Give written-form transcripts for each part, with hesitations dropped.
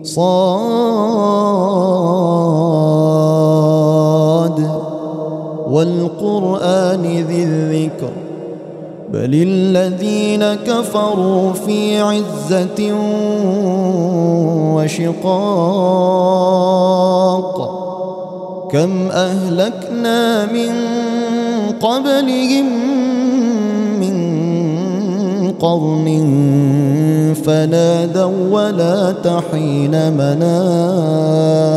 صاد والقرآن ذي الذكر بل الذين كفروا في عزة وشقاق كم أهلكنا من قبلهم من قرن فنادوا ولا حين مناص.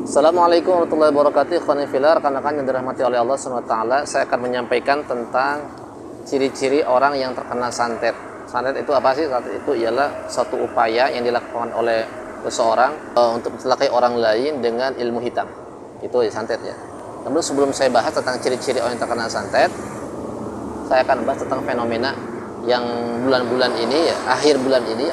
Assalamualaikum warahmatullahi wabarakatuh. Ikhwan fillah, rekan-rekan yang dirahmati oleh Allah SWT, saya akan menyampaikan tentang ciri-ciri orang yang terkena santet. Santet itu apa sih? Santet itu ialah suatu upaya yang dilakukan oleh seseorang untuk mencelakai orang lain dengan ilmu hitam. Itu santet ya. Namun sebelum saya bahas tentang ciri-ciri orang yang terkena santet, saya akan bahas tentang fenomena yang bulan-bulan ini ya, akhir bulan ini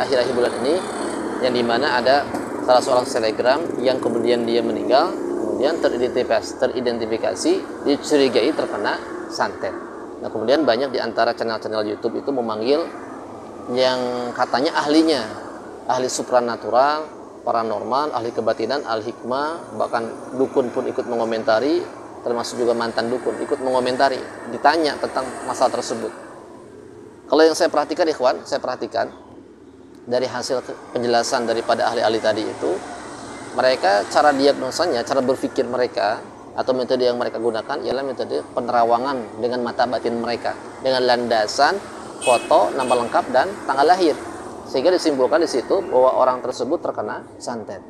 yang dimana ada salah seorang selebgram yang kemudian dia meninggal, kemudian teridentifikasi dicurigai terkena santet. Nah, kemudian banyak di antara channel-channel YouTube itu memanggil yang katanya ahlinya, ahli supranatural, paranormal, ahli kebatinan, ahli hikmah, bahkan dukun pun ikut mengomentari, termasuk juga mantan dukun ikut mengomentari, ditanya tentang masalah tersebut. Kalau yang saya perhatikan ikhwan, dari hasil penjelasan daripada ahli-ahli tadi itu, mereka cara diagnosanya, cara berpikir mereka atau metode yang mereka gunakan ialah metode penerawangan dengan mata batin mereka, dengan landasan foto, nama lengkap dan tanggal lahir, sehingga disimpulkan di situ bahwa orang tersebut terkena santet.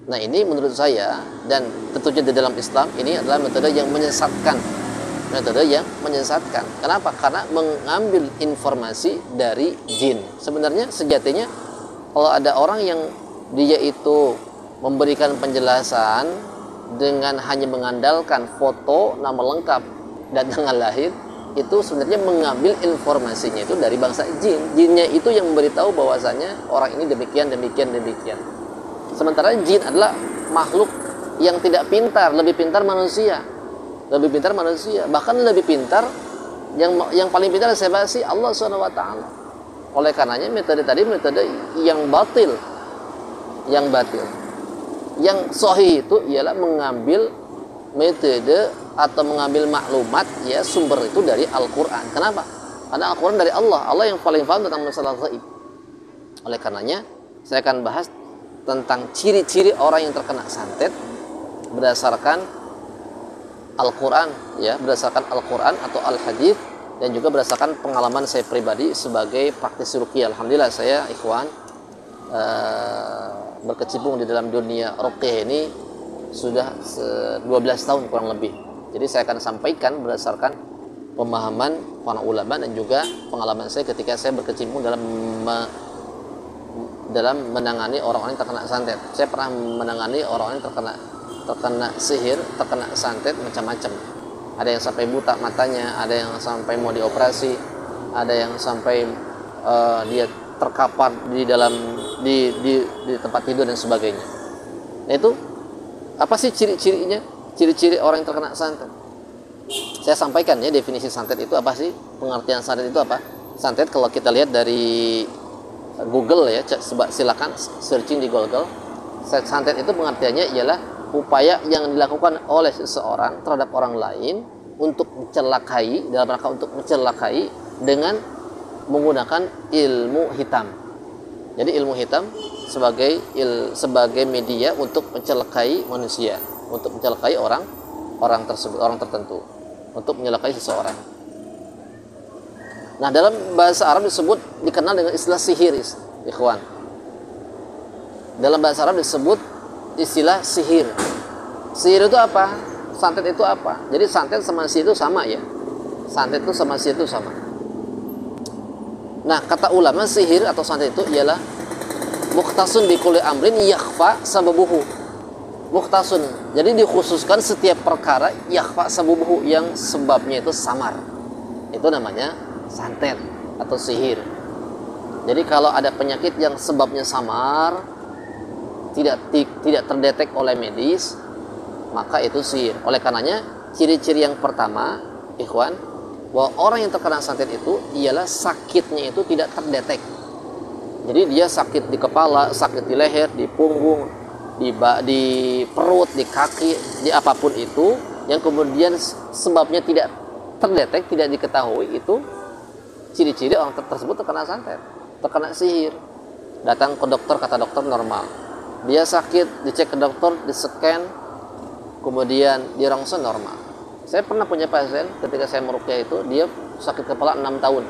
Nah, ini menurut saya dan tentunya di dalam Islam ini adalah metode yang menyesatkan. Kenapa? Karena mengambil informasi dari jin. Sebenarnya sejatinya kalau ada orang yang dia itu memberikan penjelasan dengan hanya mengandalkan foto, nama lengkap dan tanggal lahir, itu sebenarnya mengambil informasinya itu dari bangsa jin. Jinnya itu yang memberitahu bahwasanya orang ini demikian. Sementara jin adalah makhluk yang tidak pintar, lebih pintar manusia, bahkan lebih pintar, yang paling pintar siapa sih? Allah SWT. Oleh karenanya metode yang batil. Yang sahih itu ialah mengambil metode atau mengambil maklumat ya, sumber itu dari Al-Qur'an. Kenapa? Karena Al-Qur'an dari Allah yang paling paham tentang masalah gaib. Oleh karenanya saya akan bahas tentang ciri-ciri orang yang terkena santet berdasarkan Al-Quran ya, berdasarkan Al-Quran atau Al-Hadith, dan juga berdasarkan pengalaman saya pribadi sebagai praktisi ruqyah. Alhamdulillah saya ikhwan berkecimpung di dalam dunia ruqyah ini sudah 12 tahun kurang lebih. Jadi saya akan sampaikan berdasarkan pemahaman para ulama dan juga pengalaman saya ketika saya berkecimpung dalam menangani orang-orang yang terkena santet. Saya pernah menangani orang-orang yang terkena sihir, terkena santet macam-macam. Ada yang sampai buta matanya, ada yang sampai mau dioperasi, ada yang sampai dia terkapar di tempat tidur dan sebagainya. Nah, itu apa sih ciri-cirinya? Ciri-ciri orang yang terkena santet. Saya sampaikan ya, definisi santet itu apa sih? Pengertian santet itu apa? Santet kalau kita lihat dari Google ya, silakan searching di Google. Santet itu pengertiannya ialah upaya yang dilakukan oleh seseorang terhadap orang lain untuk mencelakai, dalam rangka untuk mencelakai dengan menggunakan ilmu hitam. Jadi ilmu hitam sebagai media untuk mencelakai manusia, untuk mencelakai orang tersebut, orang tertentu, untuk mencelakai seseorang. Nah, dalam bahasa Arab dikenal dengan istilah sihir, ikhwan. Dalam bahasa Arab disebut istilah sihir. Sihir itu apa? Santet itu apa? Jadi santet sama sihir itu sama ya. Santet itu sama sihir itu sama. Nah, kata ulama sihir atau santet itu ialah mukhtasun bi kulli amrin yakhfa sababuhu. Mukhtasun. Jadi dikhususkan setiap perkara yakhfa sababuhu yang sebabnya itu samar. Itu namanya santet atau sihir. Jadi kalau ada penyakit yang sebabnya samar, tidak terdetek oleh medis, maka itu sihir. Oleh karenanya ciri-ciri yang pertama ikhwan, bahwa orang yang terkena santet itu ialah sakitnya itu tidak terdetek. Jadi dia sakit di kepala, sakit di leher, di punggung, di perut, di kaki, di apapun itu yang kemudian sebabnya tidak terdetek, tidak diketahui, itu ciri-ciri orang tersebut terkena santet, terkena sihir. Datang ke dokter, kata dokter normal. Dia sakit, dicek ke dokter, di-scan, kemudian dirongsen normal. Saya pernah punya pasien ketika saya meruqyah itu, dia sakit kepala 6 tahun.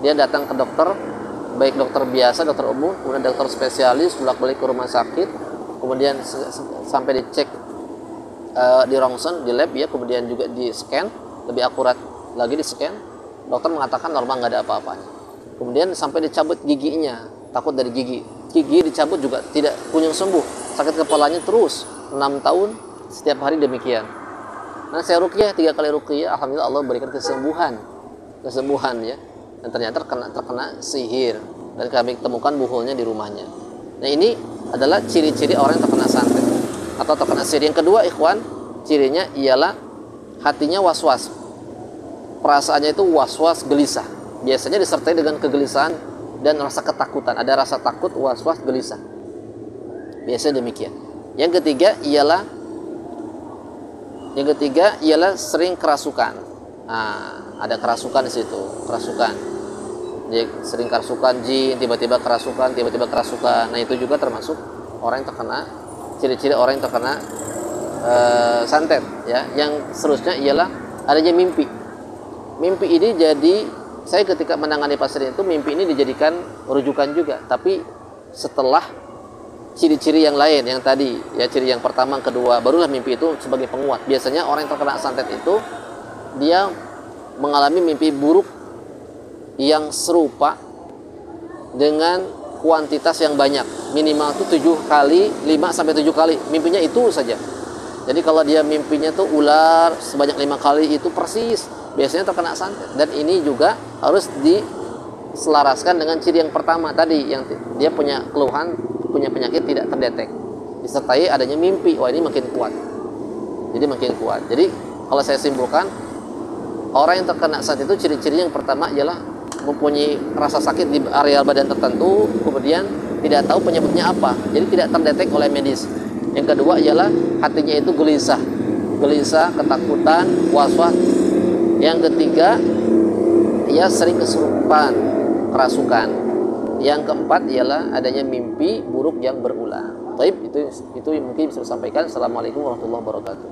Dia datang ke dokter, baik dokter biasa, dokter umum, kemudian dokter spesialis, bolak-balik ke rumah sakit, kemudian sampai dicek di rongsen, di lab ya, kemudian juga di scan, lebih akurat lagi di scan, dokter mengatakan normal, nggak ada apa-apanya. Kemudian sampai dicabut giginya, takut dari gigi dicabut juga tidak kunjung sembuh, sakit kepalanya terus 6 tahun setiap hari demikian. Nah, saya ruqyah 3 kali ruqyah, alhamdulillah Allah berikan kesembuhan ya, dan ternyata terkena sihir, dan kami temukan buhulnya di rumahnya. Nah, ini adalah ciri-ciri orang yang terkena santet atau terkena sihir. Yang kedua, ikhwan, cirinya ialah hatinya was-was, perasaannya itu was-was, gelisah, biasanya disertai dengan kegelisahan dan rasa ketakutan. Ada rasa takut, was-was, gelisah, biasanya demikian. Yang ketiga ialah sering kerasukan. Nah, ada kerasukan di situ, kerasukan. Dia sering kerasukan jin, tiba-tiba kerasukan. Nah, itu juga termasuk orang yang terkena, ciri-ciri orang yang terkena santet ya. Yang seterusnya ialah adanya mimpi. Mimpi ini jadi, saya ketika menangani pasien itu, mimpi ini dijadikan rujukan juga, tapi setelah ciri-ciri yang lain yang tadi ya, ciri yang pertama, kedua, barulah mimpi itu sebagai penguat. Biasanya orang yang terkena santet itu dia mengalami mimpi buruk yang serupa dengan kuantitas yang banyak, minimal itu 7 kali, 5 sampai 7 kali mimpinya itu saja. Jadi kalau dia mimpinya tuh ular sebanyak 5 kali, itu persis biasanya terkena santet. Dan ini juga harus diselaraskan dengan ciri yang pertama tadi, yang dia punya keluhan, punya penyakit tidak terdetek, disertai adanya mimpi. Wah, ini makin kuat. Jadi kalau saya simpulkan, orang yang terkena santet itu ciri-ciri yang pertama ialah mempunyai rasa sakit di area badan tertentu, kemudian tidak tahu penyebabnya apa, jadi tidak terdetek oleh medis. Yang kedua ialah hatinya itu gelisah, ketakutan, was-was. Yang ketiga, ia sering kesurupan, kerasukan. Yang keempat ialah adanya mimpi buruk yang berulang. Baik, itu mungkin bisa disampaikan. Assalamualaikum warahmatullahi wabarakatuh.